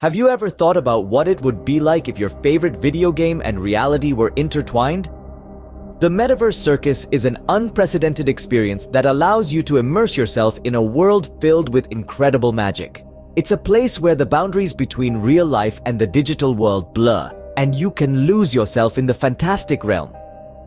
Have you ever thought about what it would be like if your favorite video game and reality were intertwined? The Metaverse Circus is an unprecedented experience that allows you to immerse yourself in a world filled with incredible magic. It's a place where the boundaries between real life and the digital world blur, and you can lose yourself in the fantastic realm.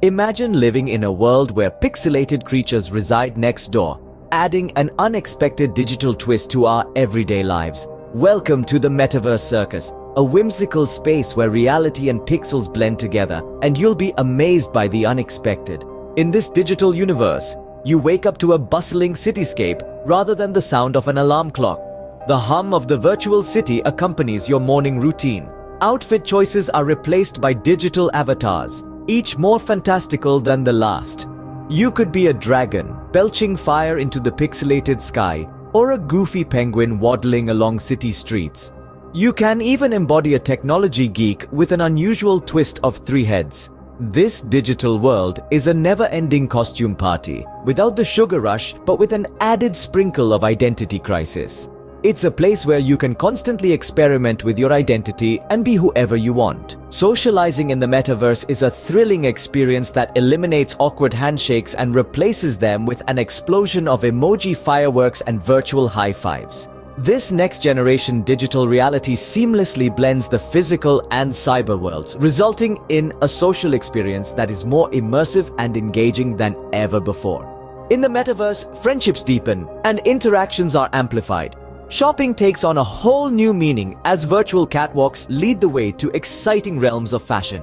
Imagine living in a world where pixelated creatures reside next door, adding an unexpected digital twist to our everyday lives. Welcome to the Metaverse Circus, a whimsical space where reality and pixels blend together, and you'll be amazed by the unexpected. In this digital universe, you wake up to a bustling cityscape rather than the sound of an alarm clock. The hum of the virtual city accompanies your morning routine. Outfit choices are replaced by digital avatars, each more fantastical than the last. You could be a dragon, belching fire into the pixelated sky, or a goofy penguin waddling along city streets. You can even embody a technology geek with an unusual twist of 3 heads. This digital world is a never-ending costume party, without the sugar rush but with an added sprinkle of identity crisis. It's a place where you can constantly experiment with your identity and be whoever you want. Socializing in the metaverse is a thrilling experience that eliminates awkward handshakes and replaces them with an explosion of emoji fireworks and virtual high fives. This next-generation digital reality seamlessly blends the physical and cyber worlds, resulting in a social experience that is more immersive and engaging than ever before. In the metaverse, friendships deepen and interactions are amplified. Shopping takes on a whole new meaning as virtual catwalks lead the way to exciting realms of fashion.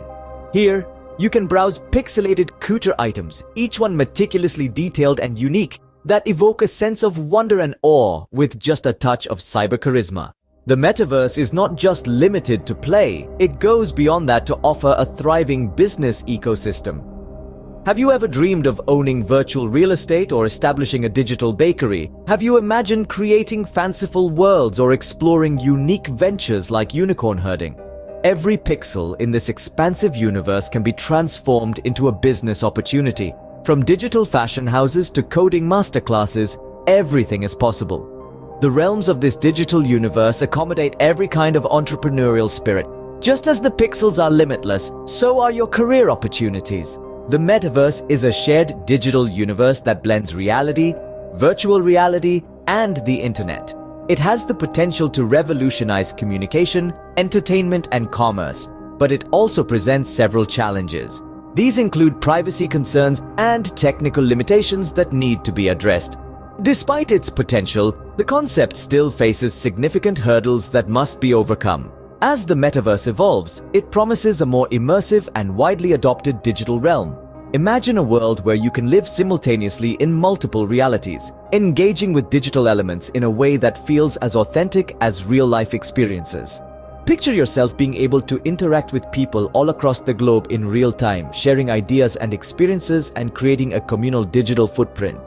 Here, you can browse pixelated couture items, each one meticulously detailed and unique, that evoke a sense of wonder and awe with just a touch of cyber charisma. The metaverse is not just limited to play, it goes beyond that to offer a thriving business ecosystem. Have you ever dreamed of owning virtual real estate or establishing a digital bakery? Have you imagined creating fanciful worlds or exploring unique ventures like unicorn herding? Every pixel in this expansive universe can be transformed into a business opportunity. From digital fashion houses to coding masterclasses, everything is possible. The realms of this digital universe accommodate every kind of entrepreneurial spirit. Just as the pixels are limitless, so are your career opportunities. The metaverse is a shared digital universe that blends reality, virtual reality, and the internet. It has the potential to revolutionize communication, entertainment, and commerce, but it also presents several challenges. These include privacy concerns and technical limitations that need to be addressed. Despite its potential, the concept still faces significant hurdles that must be overcome. As the metaverse evolves, it promises a more immersive and widely adopted digital realm. Imagine a world where you can live simultaneously in multiple realities, engaging with digital elements in a way that feels as authentic as real-life experiences. Picture yourself being able to interact with people all across the globe in real time, sharing ideas and experiences and creating a communal digital footprint.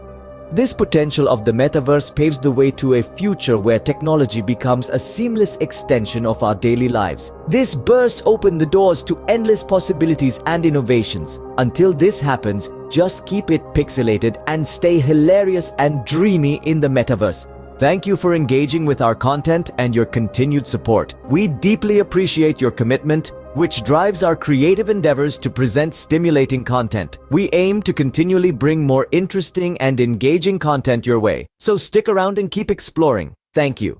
This potential of the metaverse paves the way to a future where technology becomes a seamless extension of our daily lives. This bursts open the doors to endless possibilities and innovations. Until this happens, just keep it pixelated and stay hilarious and dreamy in the metaverse. Thank you for engaging with our content and your continued support. We deeply appreciate your commitment, which drives our creative endeavors to present stimulating content. We aim to continually bring more interesting and engaging content your way, so stick around and keep exploring. Thank you.